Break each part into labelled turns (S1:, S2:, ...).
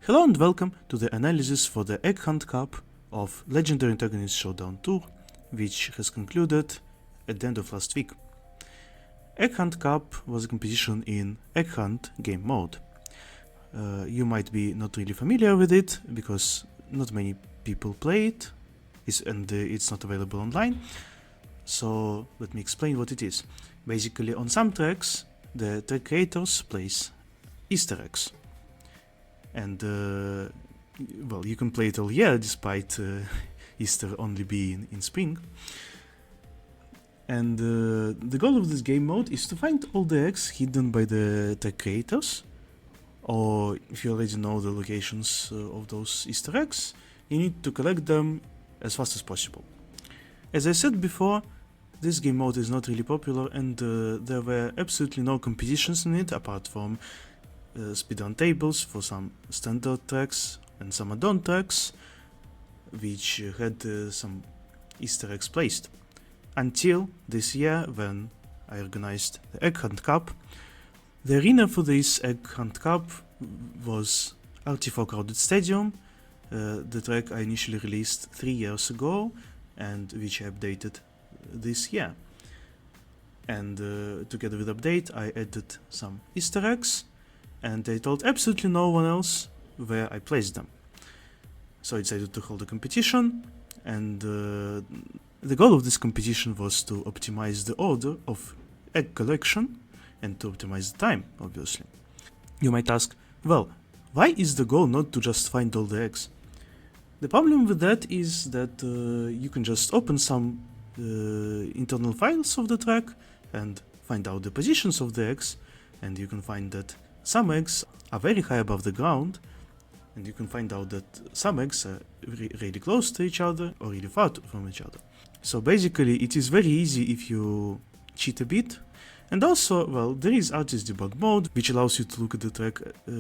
S1: Hello and welcome to the analysis for the Egg Hunt Cup of Legendary Antagonists SHOWDOWN Tour, which has concluded at the end of last week. Egg Hunt Cup was a competition in Egg Hunt game mode. You might be not really familiar with it because not many people play it and it's not available online. So let me explain what it is. Basically, on some tracks, the track creators place Easter eggs. And well, you can play it all year despite Easter only being in spring. And the goal of this game mode is to find all the eggs hidden by the track creators, or if you already know the locations of those Easter eggs, you need to collect them as fast as possible. As I said before, this game mode is not really popular, and there were absolutely no competitions in it apart from speedrun tables for some standard tracks and some add-on tracks, which had some Easter eggs placed. Until this year, when I organized the Egg Hunt Cup. The arena for this Egg Hunt Cup was RT4 Crowded Stadium, the track I initially released 3 years ago and which I updated this year. And together with the update, I added some Easter eggs, and I told absolutely no one else where I placed them. So I decided to hold a competition, and the goal of this competition was to optimize the order of egg collection and to optimize the time, obviously. You might ask, well, why is the goal not to just find all the eggs? The problem with that is that you can just open some internal files of the track and find out the positions of the eggs, and you can find that some eggs are very high above the ground, and you can find out that some eggs are really close to each other or really far from each other. So basically it is very easy if you cheat a bit. And also, well, there is artist debug mode, which allows you to look at the track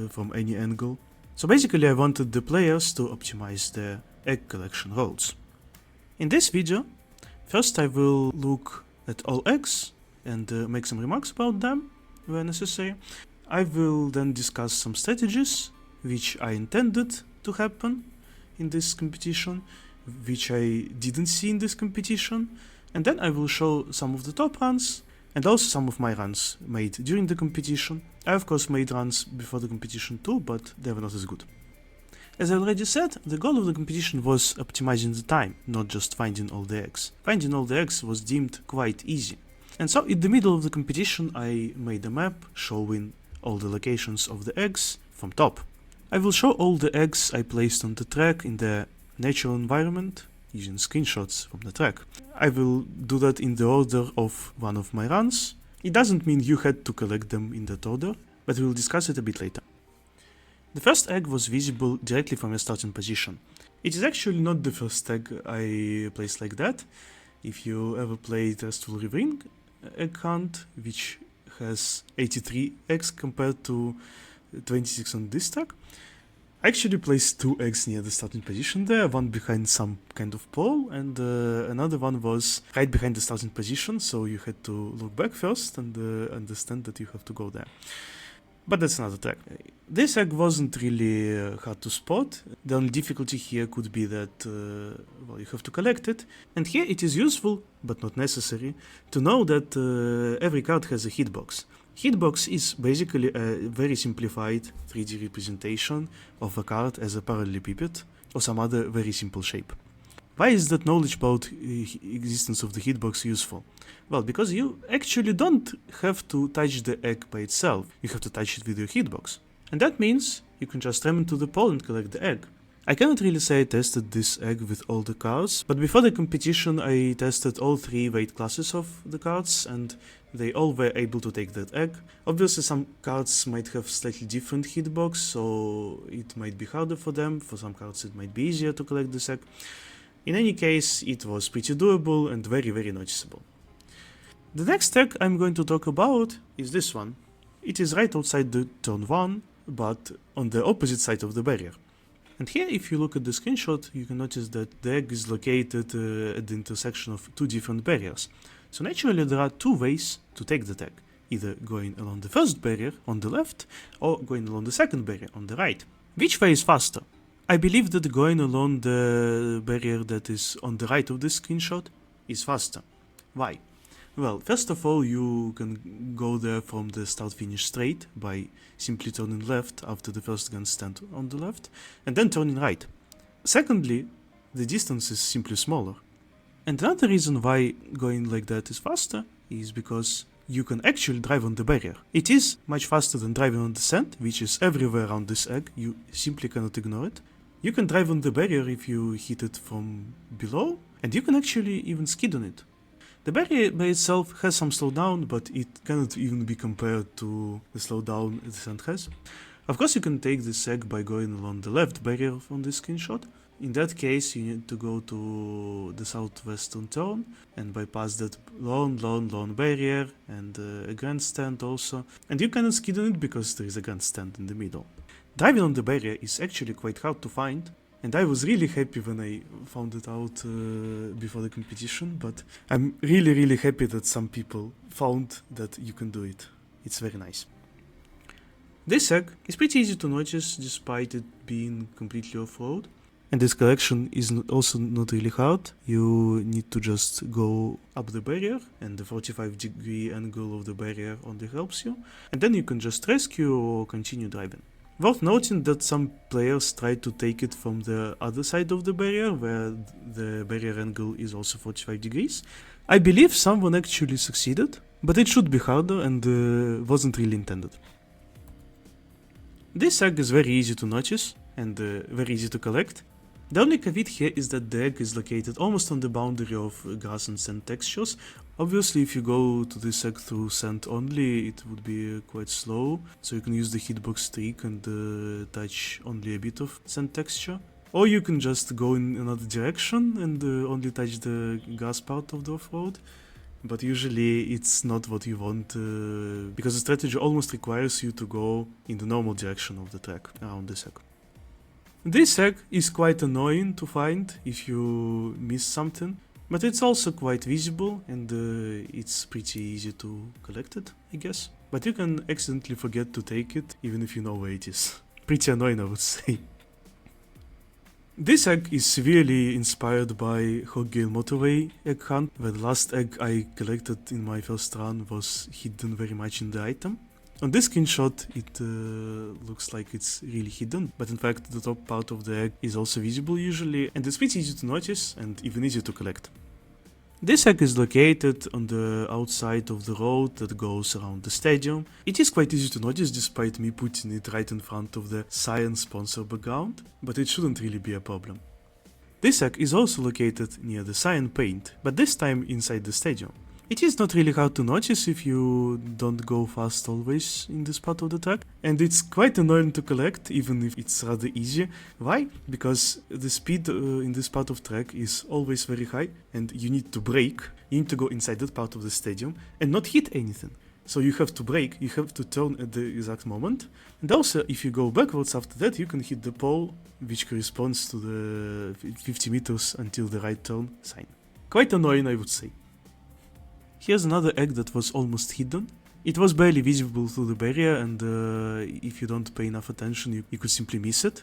S1: from any angle. So basically I wanted the players to optimize their egg collection routes. In this video, first I will look at all eggs and make some remarks about them where necessary. I will then discuss some strategies which I intended to happen in this competition, which I didn't see in this competition, and then I will show some of the top runs and also some of my runs made during the competition. I of course made runs before the competition too, but they were not as good. As I already said, the goal of the competition was optimizing the time, not just finding all the eggs. Finding all the eggs was deemed quite easy. And so in the middle of the competition I made a map showing all the locations of the eggs from top. I will show all the eggs I placed on the track in the natural environment using screenshots from the track. I will do that in the order of one of my runs. It doesn't mean you had to collect them in that order, but we'll discuss it a bit later. The first egg was visible directly from your starting position. It is actually not the first egg I placed like that. If you ever played Restful Ring Egg Hunt, which has 83 eggs compared to 26 on this track, I actually placed 2 eggs near the starting position there, one behind some kind of pole, and another one was right behind the starting position, so you had to look back first and understand that you have to go there. But that's another track. This egg wasn't really hard to spot. The only difficulty here could be that well, you have to collect it, and here it is useful, but not necessary, to know that every card has a hitbox. Hitbox is basically a very simplified 3D representation of a card as a parallelepiped or some other very simple shape. Why is that knowledge about existence of the hitbox useful? Well, because you actually don't have to touch the egg by itself, you have to touch it with your hitbox. And that means you can just ram into the pole and collect the egg. I cannot really say I tested this egg with all the cards, but before the competition I tested all 3 weight classes of the cards, and they all were able to take that egg. Obviously some cards might have slightly different hitbox, so it might be harder for them. For some cards it might be easier to collect this egg. In any case, it was pretty doable and very noticeable. The next egg I'm going to talk about is this one. It is right outside the turn 1, but on the opposite side of the barrier. And here, if you look at the screenshot, you can notice that the egg is located at the intersection of 2 different barriers. So naturally there are 2 ways to take the egg, either going along the first barrier on the left or going along the second barrier on the right. Which way is faster? I believe that going along the barrier that is on the right of this screenshot is faster. Why? Well, first of all, you can go there from the start-finish straight by simply turning left after the first grandstand on the left, and then turning right. Secondly, the distance is simply smaller. And another reason why going like that is faster is because you can actually drive on the barrier. It is much faster than driving on the sand, which is everywhere around this egg, you simply cannot ignore it. You can drive on the barrier if you hit it from below, and you can actually even skid on it. The barrier by itself has some slowdown, but it cannot even be compared to the slowdown the sand has. Of course, you can take this egg by going along the left barrier on this screenshot. In that case, you need to go to the southwestern turn and bypass that long barrier and a grandstand also. And you cannot skid on it because there is a grandstand in the middle. Driving on the barrier is actually quite hard to find, and I was really happy when I found it out before the competition, but I'm really happy that some people found that you can do it. It's very nice. This egg is pretty easy to notice despite it being completely off-road. And this collection is also not really hard. You need to just go up the barrier, and the 45-degree angle of the barrier only helps you. And then you can just rescue or continue driving. Worth noting that some players try to take it from the other side of the barrier, where the barrier angle is also 45 degrees. I believe someone actually succeeded, but it should be harder and wasn't really intended. This egg is very easy to notice and very easy to collect. The only caveat here is that the egg is located almost on the boundary of grass and sand textures. Obviously, if you go to this egg through sand only, it would be quite slow, so you can use the hitbox trick and touch only a bit of sand texture. Or you can just go in another direction and only touch the grass part of the off-road. But usually it's not what you want, because the strategy almost requires you to go in the normal direction of the track around this egg. This egg is quite annoying to find if you miss something, but it's also quite visible and it's pretty easy to collect it, I guess. But you can accidentally forget to take it even if you know where it is. Pretty annoying, I would say. This egg is severely inspired by Hoggail Motorway egg hunt, where the last egg I collected in my first run was hidden very much in the item. On this screenshot it looks like it's really hidden, but in fact the top part of the egg is also visible usually, and it's pretty easy to notice and even easier to collect. This egg is located on the outside of the road that goes around the stadium. It is quite easy to notice despite me putting it right in front of the science sponsor background, but it shouldn't really be a problem. This egg is also located near the cyan paint, but this time inside the stadium. It is not really hard to notice if you don't go fast always in this part of the track, and it's quite annoying to collect even if it's rather easy. Why? Because the speed in this part of track is always very high and you need to brake, you need to go inside that part of the stadium and not hit anything. So you have to brake, you have to turn at the exact moment, and also if you go backwards after that you can hit the pole which corresponds to the 50 meters until the right turn sign. Quite annoying, I would say. Here's another egg that was almost hidden. It was barely visible through the barrier, and if you don't pay enough attention you could simply miss it.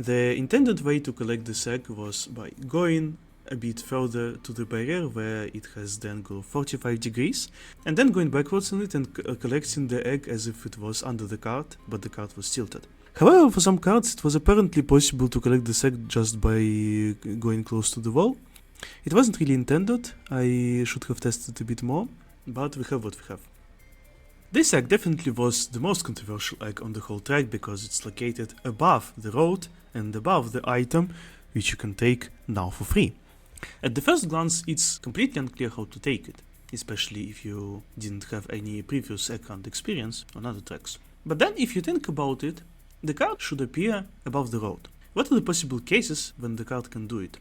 S1: The intended way to collect this egg was by going a bit further to the barrier where it has the angle of 45 degrees, and then going backwards on it and collecting the egg as if it was under the cart, but the cart was tilted. However, for some carts it was apparently possible to collect this egg just by going close to the wall. It wasn't really intended, I should have tested a bit more, but we have what we have. This egg definitely was the most controversial egg on the whole track because it's located above the road and above the item, which you can take now for free. At the first glance it's completely unclear how to take it, especially if you didn't have any previous egg hunt experience on other tracks. But then if you think about it, the cart should appear above the road. What are the possible cases when the cart can do it?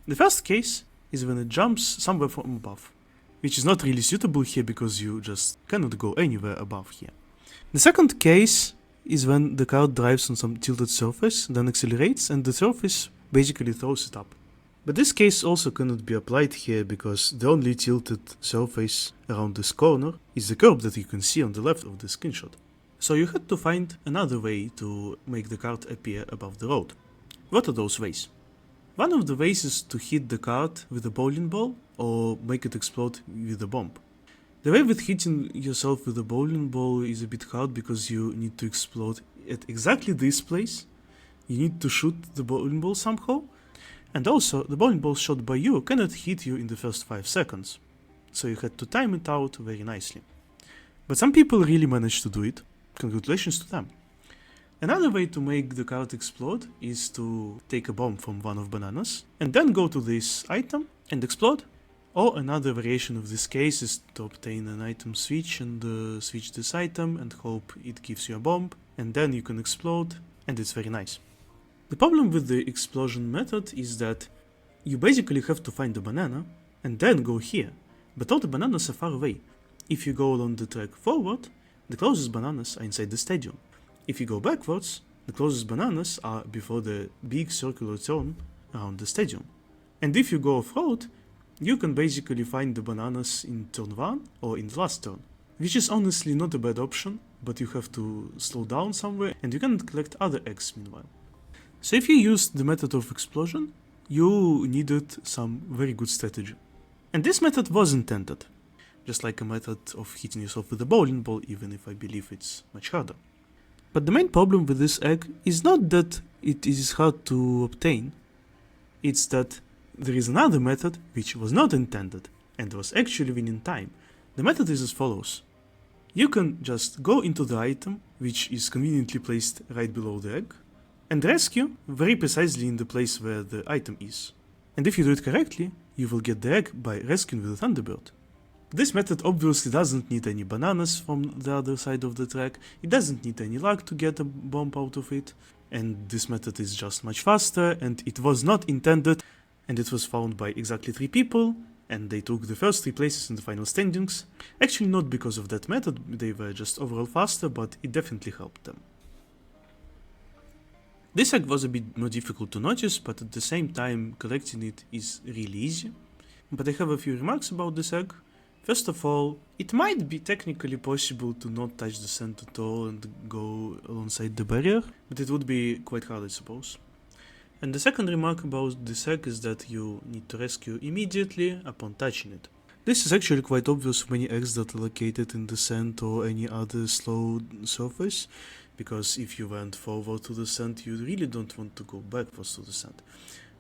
S1: The first case is when it jumps somewhere from above, which is not really suitable here because you just cannot go anywhere above here. The second case is when the cart drives on some tilted surface, then accelerates and the surface basically throws it up. But this case also cannot be applied here because the only tilted surface around this corner is the curb that you can see on the left of the screenshot. So you had to find another way to make the cart appear above the road. What are those ways? One of the ways is to hit the cart with a bowling ball or make it explode with a bomb. The way with hitting yourself with a bowling ball is a bit hard because you need to explode at exactly this place. You need to shoot the bowling ball somehow. And also, the bowling ball shot by you cannot hit you in the first 5 seconds. So you had to time it out very nicely. But some people really managed to do it. Congratulations to them. Another way to make the cart explode is to take a bomb from one of bananas and then go to this item and explode. Or another variation of this case is to obtain an item switch and switch this item and hope it gives you a bomb, and then you can explode, and it's very nice. The problem with the explosion method is that you basically have to find the banana and then go here, but all the bananas are far away. If you go along the track forward, the closest bananas are inside the stadium. If you go backwards, the closest bananas are before the big circular turn around the stadium. And if you go off-road, you can basically find the bananas in turn 1 or in the last turn, which is honestly not a bad option, but you have to slow down somewhere and you can collect other eggs meanwhile. So if you used the method of explosion, you needed some very good strategy. And this method was intended, just like a method of hitting yourself with a bowling ball, even if I believe it's much harder. But the main problem with this egg is not that it is hard to obtain, it's that there is another method which was not intended and was actually winning time. The method is as follows. You can just go into the item, which is conveniently placed right below the egg, and rescue very precisely in the place where the item is. And if you do it correctly, you will get the egg by rescuing with a Thunderbird. This method obviously doesn't need any bananas from the other side of the track, it doesn't need any luck to get a bomb out of it, and this method is just much faster, and it was not intended, and it was found by exactly 3 people, and they took the first 3 places in the final standings. Actually not because of that method, they were just overall faster, but it definitely helped them. This egg was a bit more difficult to notice, but at the same time collecting it is really easy. But I have a few remarks about this egg. First of all, it might be technically possible to not touch the sand at all and go alongside the barrier, but it would be quite hard, I suppose. And the second remark about this egg is that you need to rescue immediately upon touching it. This is actually quite obvious for many eggs that are located in the sand or any other slow surface, because if you went forward to the sand, you really don't want to go backwards to the sand.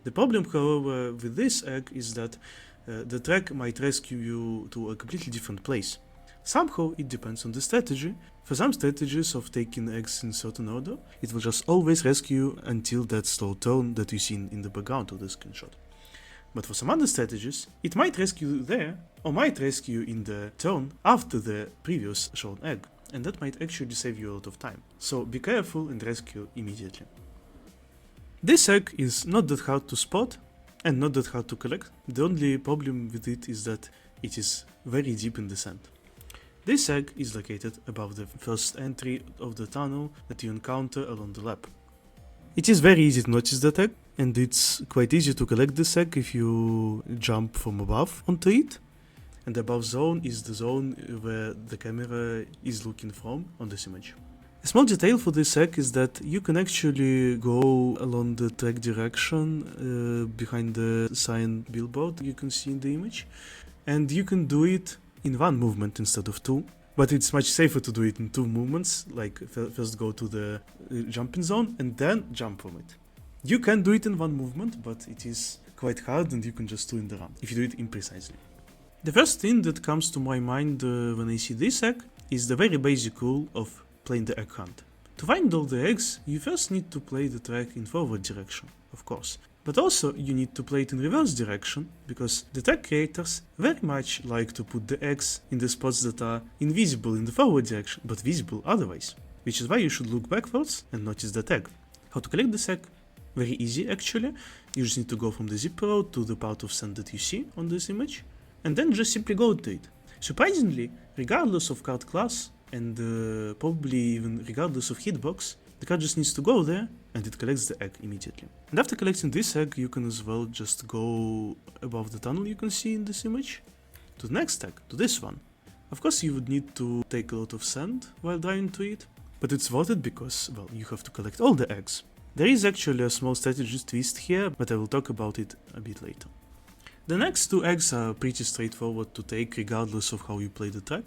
S1: The problem, however, with this egg is that the track might rescue you to a completely different place. Somehow it depends on the strategy. For some strategies of taking eggs in certain order, it will just always rescue you until that slow turn that you see in the background of the screenshot. But for some other strategies, it might rescue you there, or might rescue you in the turn after the previous shown egg, and that might actually save you a lot of time. So be careful and rescue immediately. This egg is not that hard to spot, and not that hard to collect. The only problem with it is that it is very deep in the sand. This egg is located above the first entry of the tunnel that you encounter along the lap. It is very easy to notice that egg, and it's quite easy to collect this egg if you jump from above onto it. And the above zone is the zone where the camera is looking from on this image. A small detail for this egg is that you can actually go along the track direction behind the sign billboard you can see in the image, and you can do it in 1 movement instead of 2, but it's much safer to do it in 2 movements, like first go to the jumping zone and then jump from it. You can do it in 1 movement, but it is quite hard and you can just do it in the run, if you do it imprecisely. The first thing that comes to my mind when I see this egg is the very basic rule of playing the egg hunt. To find all the eggs, you first need to play the track in forward direction, of course. But also you need to play it in reverse direction, because the track creators very much like to put the eggs in the spots that are invisible in the forward direction, but visible otherwise. Which is why you should look backwards and notice that egg. How to collect this egg? Very easy actually. You just need to go from the zip road to the part of sand that you see on this image, and then just simply go to it. Surprisingly, regardless of card class, and probably even regardless of hitbox, the card just needs to go there and it collects the egg immediately. And after collecting this egg, you can as well just go above the tunnel you can see in this image to to the next tag, to this one. Of course you would need to take a lot of sand while driving to it, but it's worth it because, well, you have to collect all the eggs. There is actually a small strategy twist here, but I will talk about it a bit later. The next 2 eggs are pretty straightforward to take regardless of how you play the track.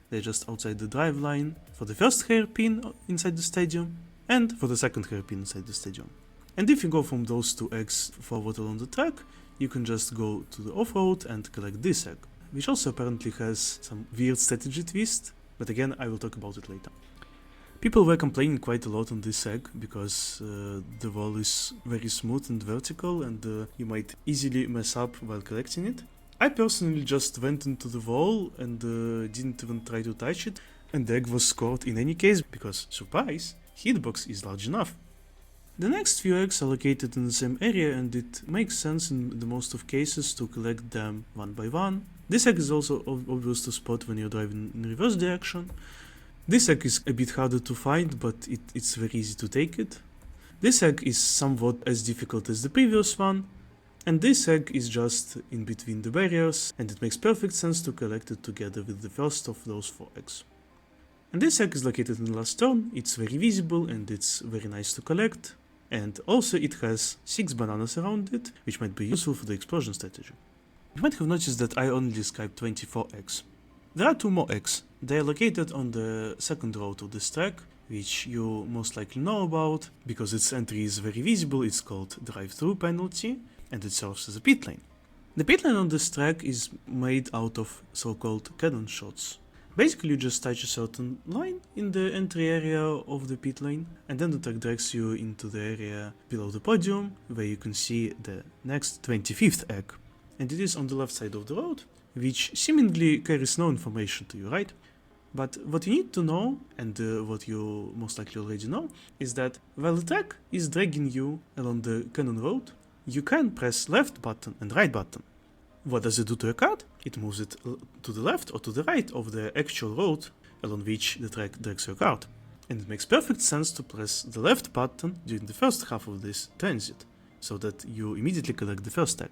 S1: They're just outside the drive line for the first hairpin inside the stadium and for the second hairpin inside the stadium. And if you go from those 2 eggs forward along the track, you can just go to the off-road and collect this egg, which also apparently has some weird strategy twist, but again I will talk about it later. People were complaining quite a lot on this egg because the wall is very smooth and vertical and you might easily mess up while collecting it. I personally just went into the wall and didn't even try to touch it, and the egg was scored in any case because, surprise, hitbox is large enough. The next few eggs are located in the same area and it makes sense in the most of cases to collect them one by one. This egg is also obvious to spot when you're driving in reverse direction. This egg is a bit harder to find, but it's very easy to take it. This egg is somewhat as difficult as the previous one, and this egg is just in between the barriers, and it makes perfect sense to collect it together with the first of those 4 eggs. And this egg is located in the last turn, it's very visible and it's very nice to collect, and also it has 6 bananas around it, which might be useful for the explosion strategy. You might have noticed that I only described 24 eggs. There are 2 more eggs. They are located on the second road of this track, which you most likely know about, because its entry is very visible. It's called drive-through penalty, and it serves as a pit lane. The pit lane on this track is made out of so-called cannon shots. Basically you just touch a certain line in the entry area of the pit lane, and then the track drags you into the area below the podium, where you can see the next 25th egg. And it is on the left side of the road, which seemingly carries no information to you, right? But what you need to know, and what you most likely already know, is that while the track is dragging you along the cannon road, you can press left button and right button. What does it do to your cart? It moves it to the left or to the right of the actual road along which the track drags your cart. And it makes perfect sense to press the left button during the first half of this transit, so that you immediately collect the first egg.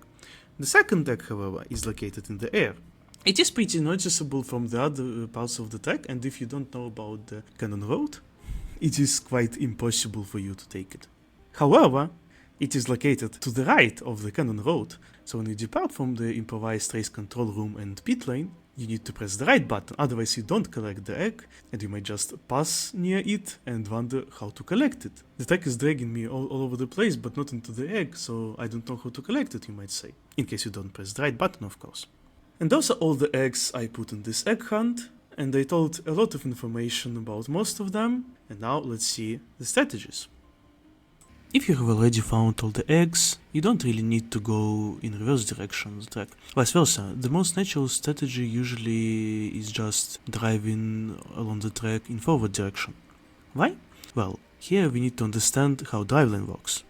S1: The second egg, however, is located in the air. It is pretty noticeable from the other parts of the track, and if you don't know about the cannon road, it is quite impossible for you to take it. However, it is located to the right of the cannon road, so when you depart from the improvised race control room and pit lane, you need to press the right button, otherwise you don't collect the egg, and you might just pass near it and wonder how to collect it. The track is dragging me all over the place, but not into the egg, so I don't know how to collect it, you might say. In case you don't press the right button, of course. And those are all the eggs I put in this egg hunt, and I told a lot of information about most of them, and now let's see the strategies. If you have already found all the eggs, you don't really need to go in reverse direction on the track. Vice versa, the most natural strategy usually is just driving along the track in forward direction. Why? Well, here we need to understand how driveline works.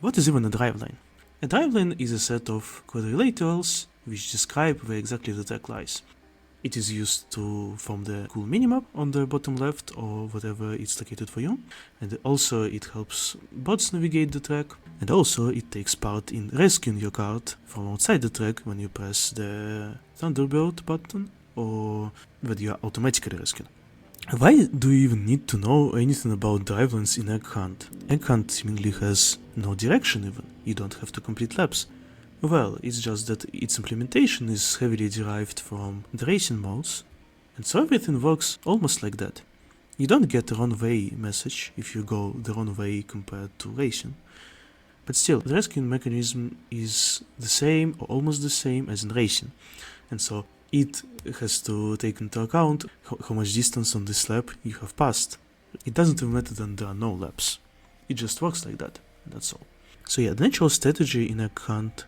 S1: What is even a driveline? A driveline is a set of quadrilaterals which describe where exactly the track lies. It is used to form the cool minimap on the bottom left or whatever it's located for you, and also it helps bots navigate the track, and also it takes part in rescuing your cart from outside the track when you press the Thunderbird button or when you are automatically rescued. Why do you even need to know anything about drivelines in Egg Hunt? Egg Hunt seemingly has no direction even, you don't have to complete laps. Well, it's just that its implementation is heavily derived from the racing modes, and so everything works almost like that. You don't get a wrong way message if you go the wrong way compared to racing, but still, the rescuing mechanism is the same or almost the same as in racing, and so it has to take into account how much distance on this lap you have passed. It doesn't even matter that there are no laps, it just works like that, and that's all. So yeah, the natural strategy in Egg Hunt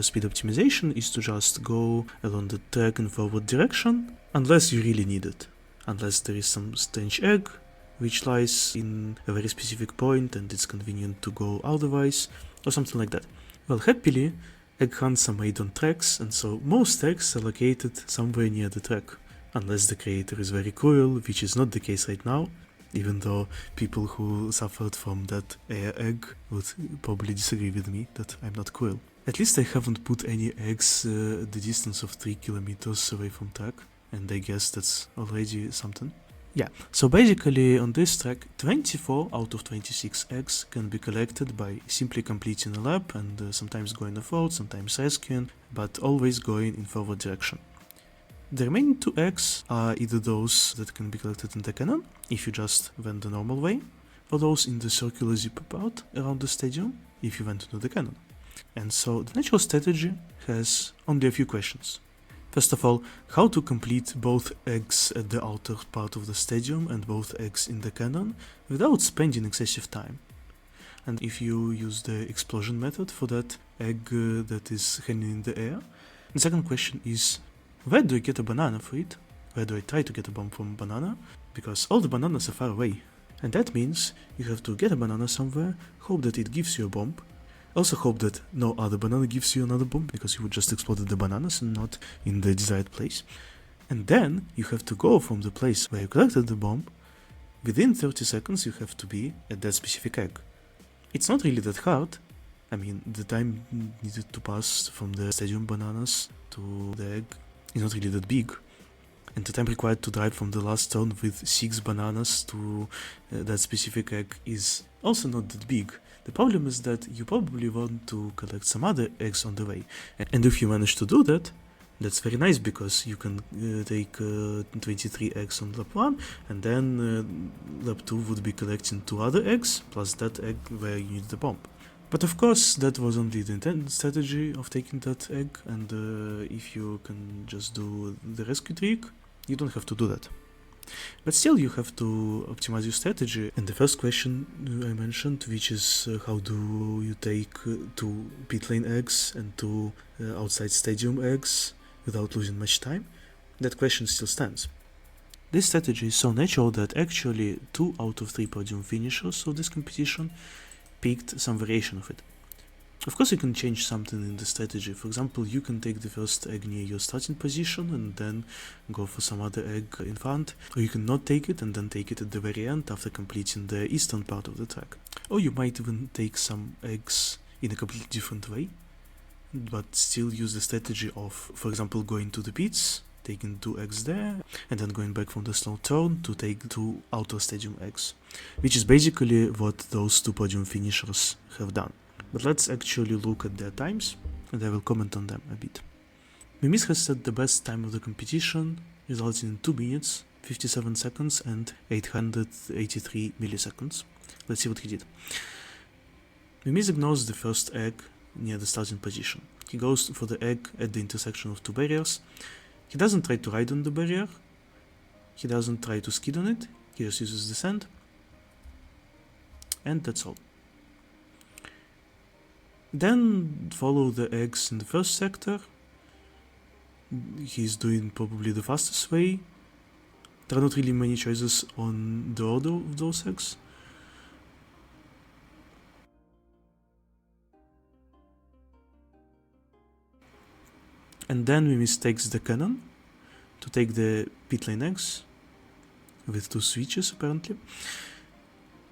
S1: speed optimization is to just go along the track in forward direction, unless you really need it. Unless there is some strange egg, which lies in a very specific point and it's convenient to go otherwise, or something like that. Well, happily, Egg Hunts are made on tracks, and so most eggs are located somewhere near the track. Unless the creator is very cruel, which is not the case right now. Even though people who suffered from that air egg would probably disagree with me that I'm not cruel. At least I haven't put any eggs the distance of 3 kilometers away from track, and I guess that's already something. Yeah, so basically on this track, 24 out of 26 eggs can be collected by simply completing a lap and sometimes going off-road, sometimes rescuing, but always going in forward direction. The remaining 2 eggs are either those that can be collected in the cannon, if you just went the normal way, or those in the circular zipper part around the stadium, if you went into the cannon. And so the natural strategy has only a few questions. First of all, how to complete both eggs at the outer part of the stadium and both eggs in the cannon without spending excessive time. And if you use the explosion method for that egg that is hanging in the air. The second question is, where do I get a banana for it? Where do I try to get a bomb from a banana? Because all the bananas are far away. And that means you have to get a banana somewhere, hope that it gives you a bomb. Also hope that no other banana gives you another bomb, because you would just exploded the bananas and not in the desired place. And then you have to go from the place where you collected the bomb. Within 30 seconds you have to be at that specific egg. It's not really that hard. I mean, the time needed to pass from the stadium bananas to the egg is not really that big. And the time required to drive from the last turn with 6 bananas to that specific egg is also not that big. The problem is that you probably want to collect some other eggs on the way. And if you manage to do that, that's very nice, because you can take 23 eggs on lap 1, and then lap 2 would be collecting 2 other eggs, plus that egg where you need the bomb. But of course, that was only the intended strategy of taking that egg, and if you can just do the rescue trick, you don't have to do that. But still, you have to optimize your strategy. And the first question I mentioned, which is how do you take 2 pit lane eggs and 2 outside stadium eggs without losing much time, that question still stands. This strategy is so natural that actually 2 out of 3 podium finishers of this competition picked some variation of it. Of course, you can change something in the strategy. For example, you can take the first egg near your starting position and then go for some other egg in front, or you can not take it and then take it at the very end after completing the eastern part of the track. Or you might even take some eggs in a completely different way, but still use the strategy of, for example, going to the pits, taking 2 eggs there, and then going back from the slow turn to take 2 outer stadium eggs, which is basically what those 2 podium finishers have done. But let's actually look at their times, and I will comment on them a bit. Mimiz has set the best time of the competition, resulting in 2 minutes, 57 seconds and 883 milliseconds. Let's see what he did. Mimiz ignores the first egg near the starting position. He goes for the egg at the intersection of 2 barriers. He doesn't try to ride on the barrier. He doesn't try to skid on it. He just uses the sand. And that's all. Then follow the eggs in the first sector. He's doing probably the fastest way. There are not really many choices on the order of those eggs. And then we mistakes the cannon to take the pit lane eggs with 2 switches apparently.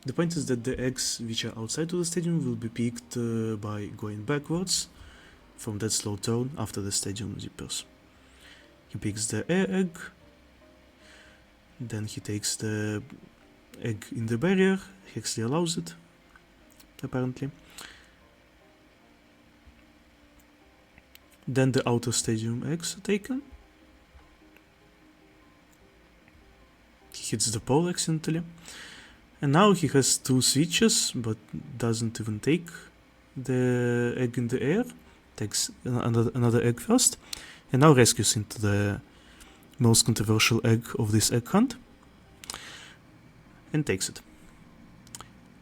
S1: The point is that the eggs which are outside of the stadium will be picked by going backwards from that slow turn after the stadium zippers. He picks the air egg, then he takes the egg in the barrier. He actually allows it, apparently. Then the outer stadium eggs are taken. He hits the pole accidentally. And now he has 2 switches, but doesn't even take the egg in the air. Takes another egg first, and now rescues into the most controversial egg of this egg hunt, and takes it.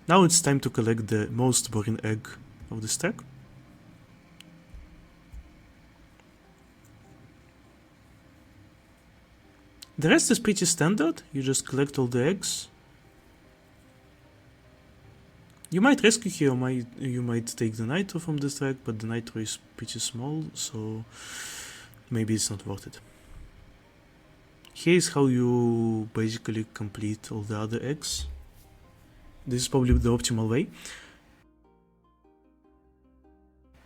S1: Now it's time to collect the most boring egg of this track. The rest is pretty standard. You just collect all the eggs. You might rescue here, you might take the nitro from this track, but the nitro is pretty small, so maybe it's not worth it. Here is how you basically complete all the other eggs. This is probably the optimal way.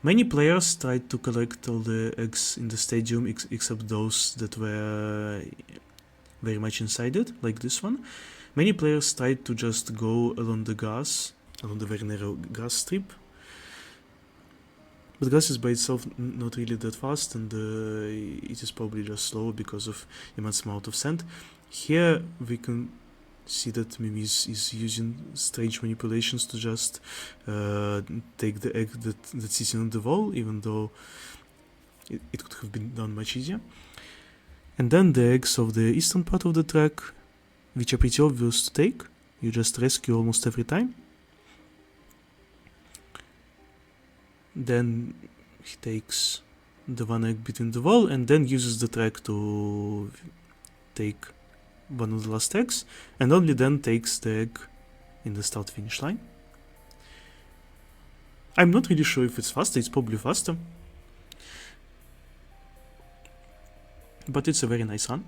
S1: Many players tried to collect all the eggs in the stadium except those that were very much inside it, like this one. Many players tried to just go along the very narrow grass strip. But grass is by itself not really that fast, and it is probably just slow because of immense amount of sand. Here we can see that mimiz is using strange manipulations to just take the egg that's sitting on the wall, even though it could have been done much easier. And then the eggs of the eastern part of the track, which are pretty obvious to take. You just rescue almost every time. Then he takes the one egg between the wall and then uses the track to take one of the last eggs, and only then takes the egg in the start finish line. I'm not really sure if it's faster, it's probably faster, but it's a very nice run.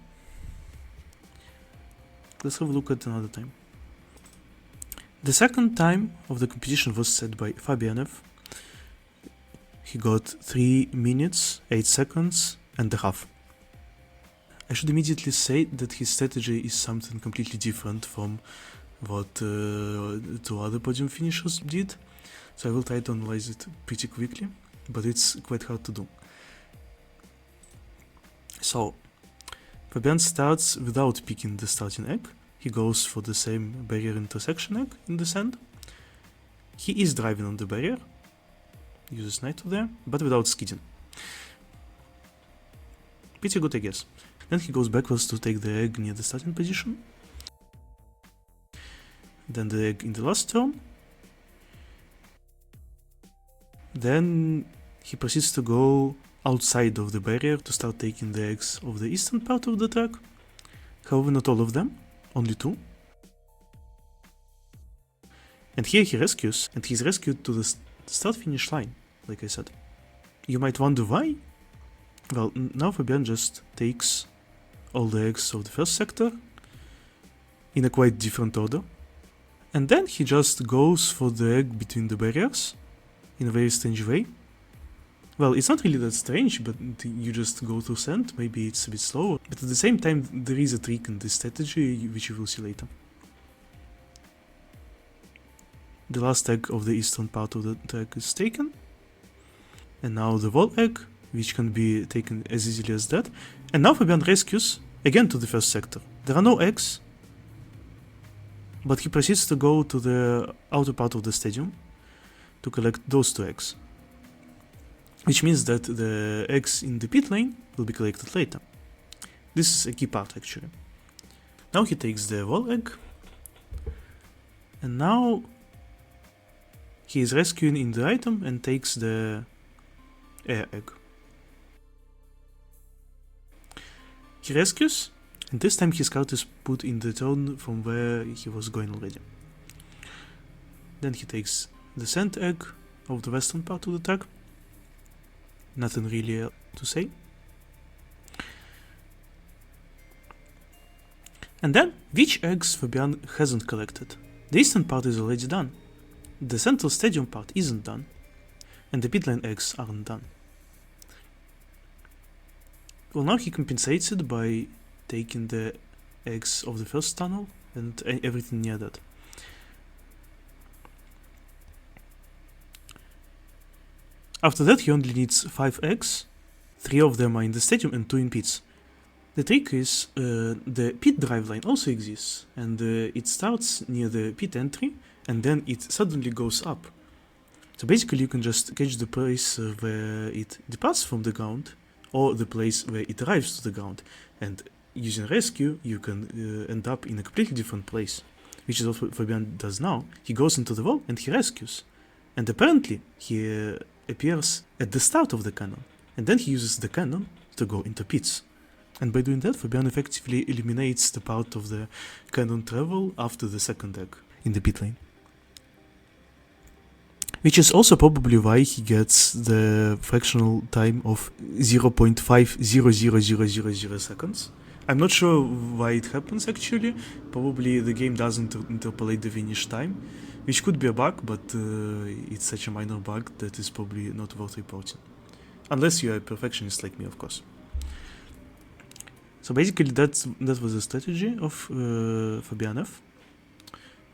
S1: Let's have a look at another time. The second time of the competition was set by FabianF. He got 3 minutes, 8 seconds and a half. I should immediately say that his strategy is something completely different from what 2 other podium finishers did, so I will try to analyze it pretty quickly, but it's quite hard to do. So, Fabian starts without picking the starting egg. He goes for the same barrier intersection egg in the sand. He is driving on the barrier, uses nitro there, but without skidding. Pretty good, I guess. Then he goes backwards to take the egg near the starting position. Then the egg in the last turn. Then he proceeds to go outside of the barrier to start taking the eggs of the eastern part of the track. However, not all of them, only 2. And here he rescues, and he's rescued to the start-finish line, like I said. You might wonder why? Well, now Fabian just takes all the eggs of the first sector in a quite different order. And then he just goes for the egg between the barriers in a very strange way. Well, it's not really that strange, but you just go through sand, maybe it's a bit slower. But at the same time, there is a trick in this strategy, which you will see later. The last egg of the eastern part of the track is taken. And now the wall egg, which can be taken as easily as that. And now Fabian rescues, again to the first sector. There are no eggs, but he proceeds to go to the outer part of the stadium to collect those 2 eggs. Which means that the eggs in the pit lane will be collected later. This is a key part, actually. Now he takes the wall egg, and now he is rescuing in the item and takes the air egg. He rescues, and this time his cart is put in the turn from where he was going already. Then he takes the sand egg of the western part of the track. Nothing really to say. And then, which eggs Fabian hasn't collected? The eastern part is already done. The central stadium part isn't done. And the pit lane eggs aren't done. Well, now he compensates it by taking the eggs of the first tunnel and everything near that. After that, he only needs 5 eggs. 3 of them are in the stadium and 2 in pits. The trick is the pit drive line also exists, and it starts near the pit entry and then it suddenly goes up. So basically you can just catch the place where it departs from the ground or the place where it arrives to the ground, and using rescue you can end up in a completely different place, which is what Fabian does now. He goes into the wall and he rescues, and apparently he appears at the start of the cannon, and then he uses the cannon to go into pits. And by doing that, Fabian effectively eliminates the part of the cannon travel after the second egg in the pit lane. Which is also probably why he gets the fractional time of 0.50000 seconds. I'm not sure why it happens actually. Probably the game doesn't interpolate the finish time, which could be a bug, but it's such a minor bug that is probably not worth reporting. Unless you're a perfectionist like me, of course. So basically that was the strategy of FabianF,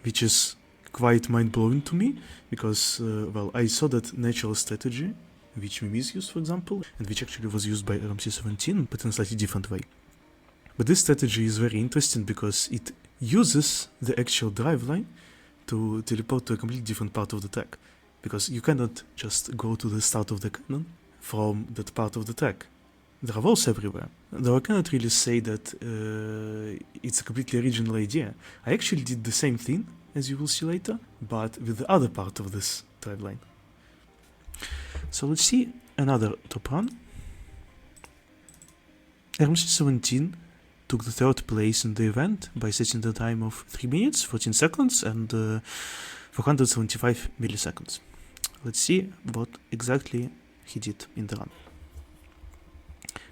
S1: which is quite mind-blowing to me, because well, I saw that natural strategy which mimiz used, for example, and which actually was used by RMC17, but in a slightly different way. But this strategy is very interesting because it uses the actual driveline to teleport to a completely different part of the track, because you cannot just go to the start of the cannon from that part of the track. There are walls everywhere, though I cannot really say that it's a completely original idea. I actually did the same thing, as you will see later, but with the other part of this driveline. So let's see another top run. RMC17 took the third place in the event by setting the time of 3 minutes, 14 seconds and 475 milliseconds. Let's see what exactly he did in the run.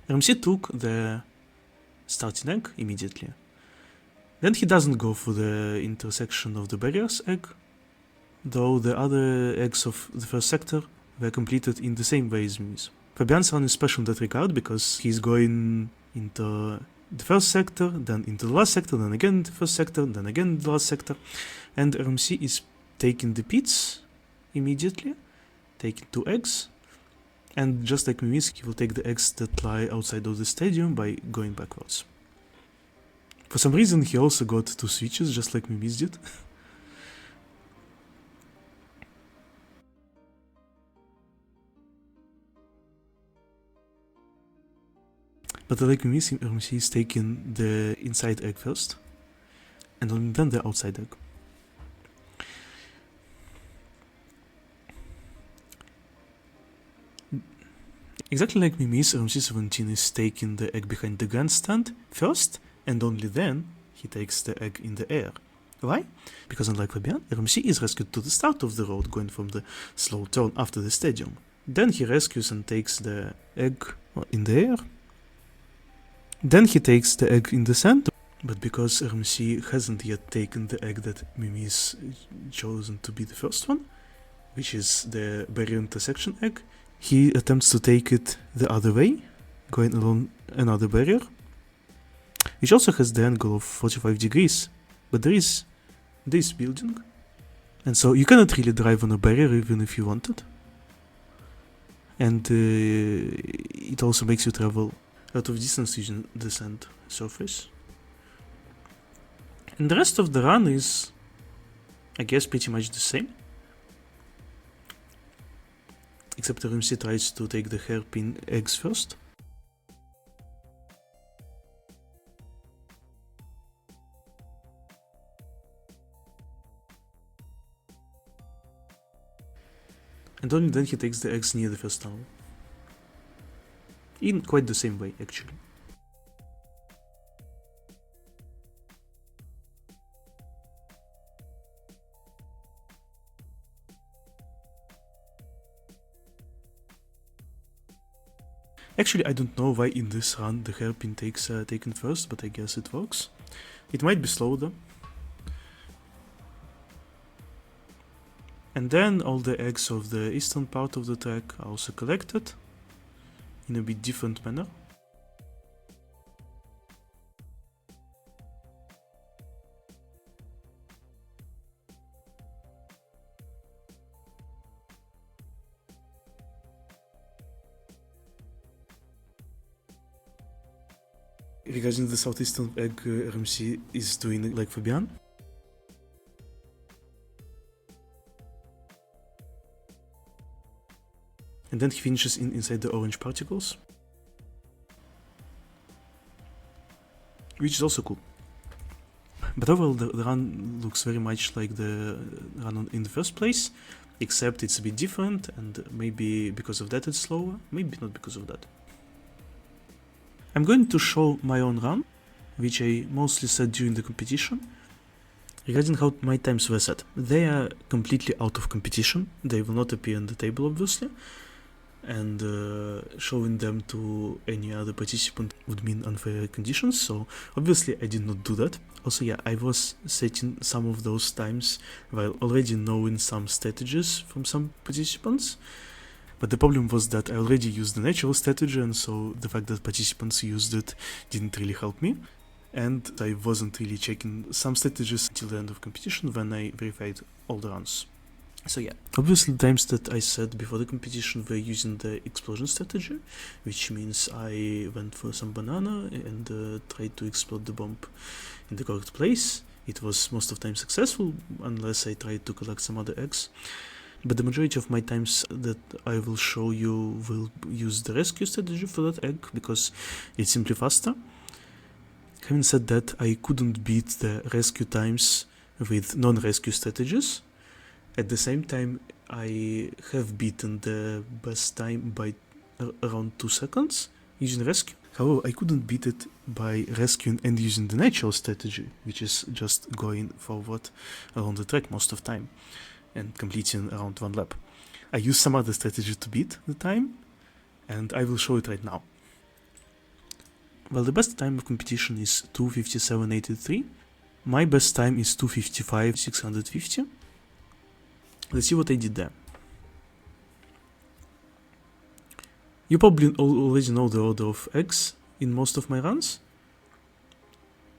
S1: RMC took the starting egg immediately. Then he doesn't go for the intersection of the barriers egg, though the other eggs of the first sector were completed in the same way as mimiz. Fabian's run is special in that regard because he's going into the first sector, then into the last sector, then again the first sector, then again the last sector, and RMC is taking the pits immediately, taking 2 eggs, and just like mimiz, he will take the eggs that lie outside of the stadium by going backwards. For some reason he also got 2 switches, just like mimiz did. But like mimiz, RMC is taking the inside egg first, and only then the outside egg. Exactly like mimiz, RMC17 is taking the egg behind the grandstand first, and only then he takes the egg in the air. Why? Because unlike Fabian, RMC is rescued to the start of the road, going from the slow turn after the stadium. Then he rescues and takes the egg in the air. Then he takes the egg in the center. But because RMC hasn't yet taken the egg that mimiz chosen to be the first one, which is the barrier intersection egg, he attempts to take it the other way, going along another barrier, which also has the angle of 45 degrees, but there is this building, and so you cannot really drive on a barrier even if you wanted, and it also makes you travel a lot of distance using the sand surface. And the rest of the run is, I guess, pretty much the same. Except RMC tries to take the hairpin eggs first. And only then he takes the eggs near the first tunnel. In quite the same way, actually. Actually, I don't know why in this run the hairpin takes taken first, but I guess it works. It might be slow though. And then all the eggs of the eastern part of the track are also collected in a bit different manner. Regarding the southeastern egg, RMC is doing like Fabian. And then he finishes inside the orange particles, which is also cool. But overall the run looks very much like the run in the first place, except it's a bit different, and maybe because of that it's slower, maybe not because of that. I'm going to show my own run, which I mostly set during the competition. Regarding how my times were set, they are completely out of competition, they will not appear on the table obviously, and showing them to any other participant would mean unfair conditions, so obviously I did not do that. Also, yeah, I was setting some of those times while already knowing some strategies from some participants, But the problem was that I already used the natural strategy, and so the fact that participants used it didn't really help me. And I wasn't really checking some strategies until the end of competition when I verified all the runs. So yeah, obviously the times that I said before the competition were using the explosion strategy, which means I went for some banana and tried to explode the bomb in the correct place. It was most of the time successful, unless I tried to collect some other eggs. But the majority of my times that I will show you will use the rescue strategy for that egg, because it's simply faster. Having said that, I couldn't beat the rescue times with non-rescue strategies. At the same time, I have beaten the best time by around 2 seconds using rescue. However, I couldn't beat it by rescuing and using the natural strategy, which is just going forward around the track most of the time and completing around 1 lap. I used some other strategy to beat the time, and I will show it right now. Well, the best time of competition is 2:57.83. My best time is 2:55.650. Let's see what I did there. You probably already know the order of eggs in most of my runs.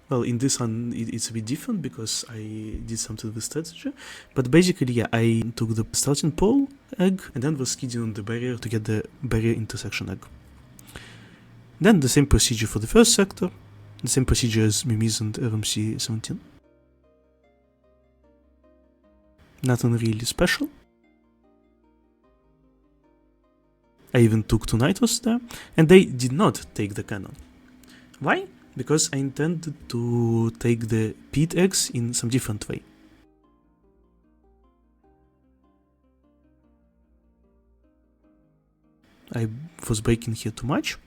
S1: Well, in this one it's a bit different because I did something with strategy. But basically, yeah, I took the starting pole egg and then was skidding on the barrier to get the barrier intersection egg. Then the same procedure for the first sector, the same procedure as mimiz and RMC17. Nothing really special. I even took 2 nitros there, and they did not take the cannon. Why? Because I intended to take the pit eggs in some different way. I was braking here too much,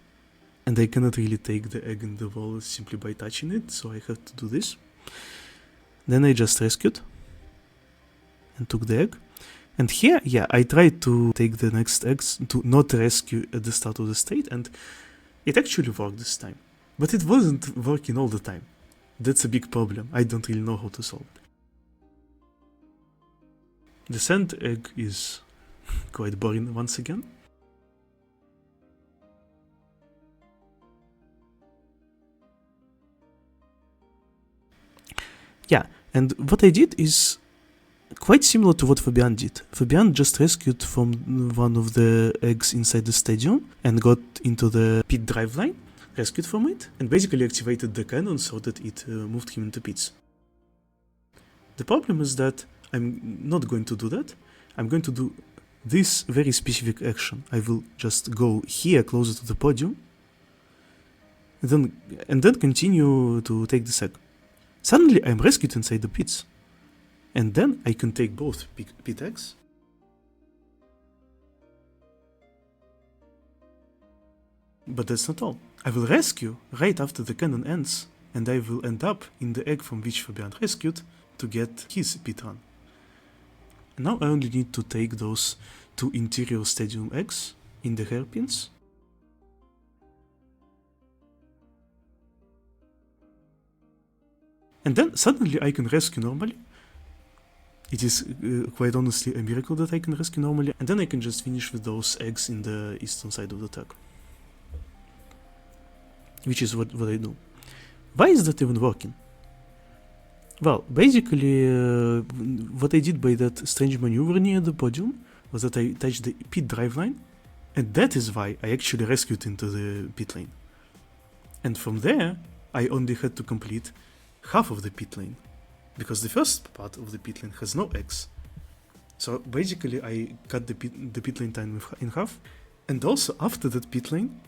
S1: and I cannot really take the egg in the wall simply by touching it, so I have to do this. Then I just rescued and took the egg. And here, yeah, I tried to take the next eggs to not rescue at the start of the state, and it actually worked this time. But it wasn't working all the time. That's a big problem. I don't really know how to solve it. The sand egg is quite boring once again. Yeah, and what I did is quite similar to what Fabian did. Fabian just rescued from one of the eggs inside the stadium and got into the pit drive line, rescued from it, and basically activated the cannon so that it moved him into pits. The problem is that I'm not going to do that. I'm going to do this very specific action. I will just go here closer to the podium and then continue to take this egg. Suddenly I'm rescued inside the pits. And then I can take both pit eggs. But that's not all. I will rescue right after the cannon ends, and I will end up in the egg from which Fabian rescued to get his pit run. And now I only need to take those 2 interior stadium eggs in the hairpins. And then suddenly I can rescue normally. It is quite honestly a miracle that I can rescue normally, and then I can just finish with those eggs in the eastern side of the track. Which is what I do. Why is that even working? Well, basically, what I did by that strange maneuver near the podium was that I touched the pit drive line, and that is why I actually rescued into the pit lane. And from there, I only had to complete half of the pit lane, because the first part of the pit lane has no eggs. So basically I cut the pit lane time in half, and also after that pit lane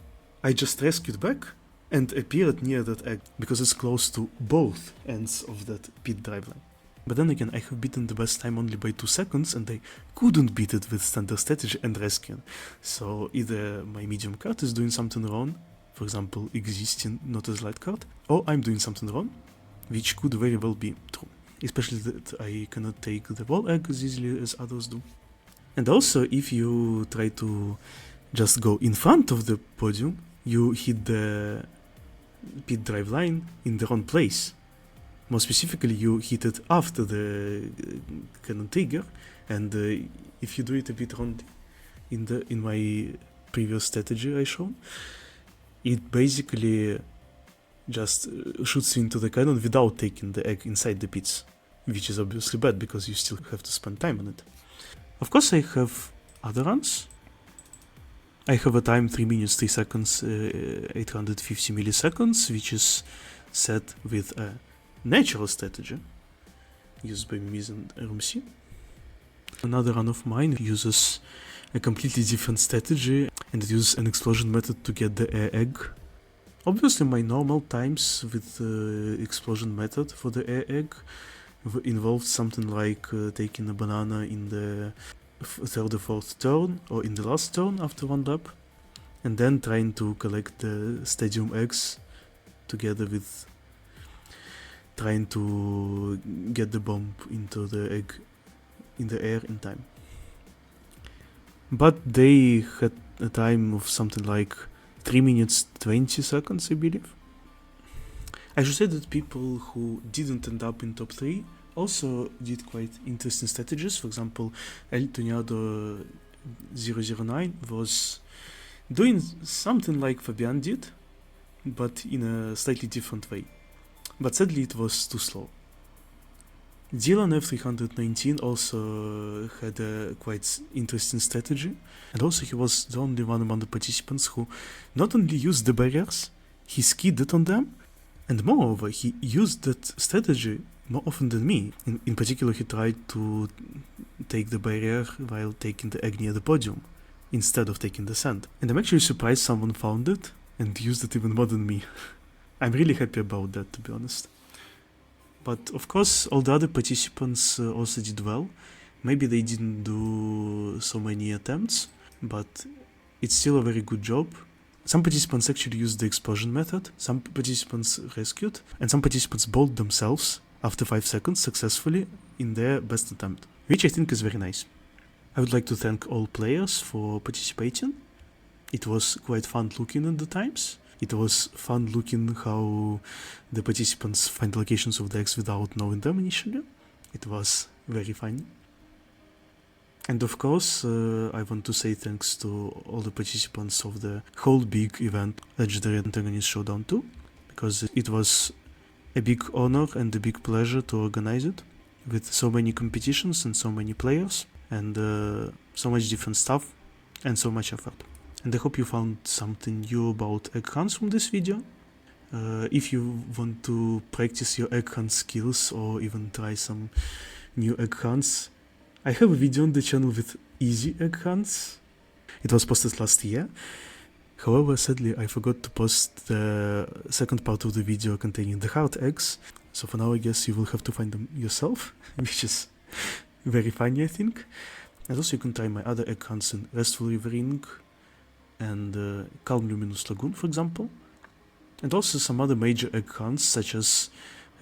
S1: I just rescued back and appeared near that egg, because it's close to both ends of that pit drive line. But then again, I have beaten the best time only by 2 seconds, and I couldn't beat it with standard strategy and rescuing. So either my medium cart is doing something wrong, for example existing not as light cart, or I'm doing something wrong, which could very well be true. Especially that I cannot take the wall egg as easily as others do. And also, if you try to just go in front of the podium, you hit the pit drive line in the wrong place. More specifically, you hit it after the cannon trigger, and if you do it a bit wrongly, in my previous strategy I shown. It basically just shoots into the cannon without taking the egg inside the pits, which is obviously bad because you still have to spend time on it. Of course I have other runs. I have a time 3 minutes 3 seconds 850 milliseconds, which is set with a natural strategy used by mimiz and RMC. Another run of mine uses a completely different strategy, and it uses an explosion method to get the air egg. Obviously my normal times with the explosion method for the air egg involved something like taking a banana in the third or fourth turn, or in the last turn after one lap, and then trying to collect the stadium eggs together with trying to get the bomb into the egg in the air in time. But they had a time of something like 3 minutes 20 seconds, I believe. I should say that people who didn't end up in top 3 also did quite interesting strategies. For example, El Tornado 009 was doing something like Fabian did, but in a slightly different way. But sadly it was too slow. Dylan F319 also had a quite interesting strategy, and also he was the only one among the participants who not only used the barriers, he skidded on them, and moreover he used that strategy more often than me. In particular, he tried to take the barrier while taking the egg near the podium, instead of taking the sand. And I'm actually surprised someone found it and used it even more than me. I'm really happy about that, to be honest. But of course, all the other participants also did well. Maybe they didn't do so many attempts, but it's still a very good job. Some participants actually used the explosion method, some participants rescued, and some participants bowled themselves after 5 seconds successfully in their best attempt, which I think is very nice. I would like to thank all players for participating. It was quite fun looking at the times. It was fun looking how the participants find the locations of the eggs without knowing them initially. It was very funny. And of course, I want to say thanks to all the participants of the whole big event, Legendary Antagonists SHOWDOWN Tour, because it was a big honor and a big pleasure to organize it, with so many competitions and so many players, and so much different stuff, and so much effort. And I hope you found something new about egg hunts from this video. If you want to practice your egg hunt skills or even try some new egg hunts, I have a video on the channel with easy egg hunts. It was posted last year. However, sadly, I forgot to post the second part of the video containing the hard eggs. So for now, I guess you will have to find them yourself, which is very funny, I think. And also you can try my other egg hunts in Restful Riverine and Calm Luminous Lagoon, for example. And also some other major egg hunts, such as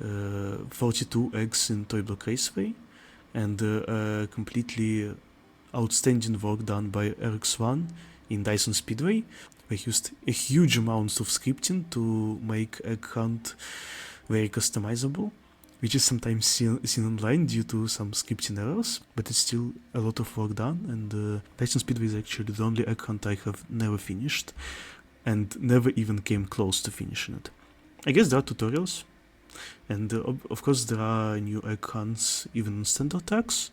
S1: 42 eggs in Toy Block Raceway, and completely outstanding work done by RX1 in Dyson Speedway. We used a huge amount of scripting to make egg hunt very customizable, which is sometimes seen online due to some scripting errors, but it's still a lot of work done, and Dyson Speedway is actually the only egg hunt I have never finished, and never even came close to finishing it. I guess there are tutorials, and of course there are new egg hunts even in standard tags,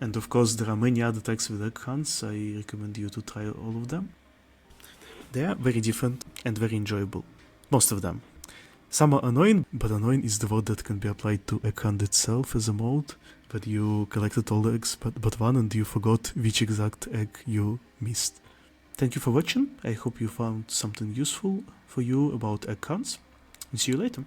S1: and of course there are many other tags with egg hunts. I recommend you to try all of them. They are very different and very enjoyable, most of them. Some are annoying, but annoying is the word that can be applied to egg hunt itself as a mode, but you collected all the eggs but one, and you forgot which exact egg you missed. Thank you for watching. I hope you found something useful for you about egg hunts, and see you later.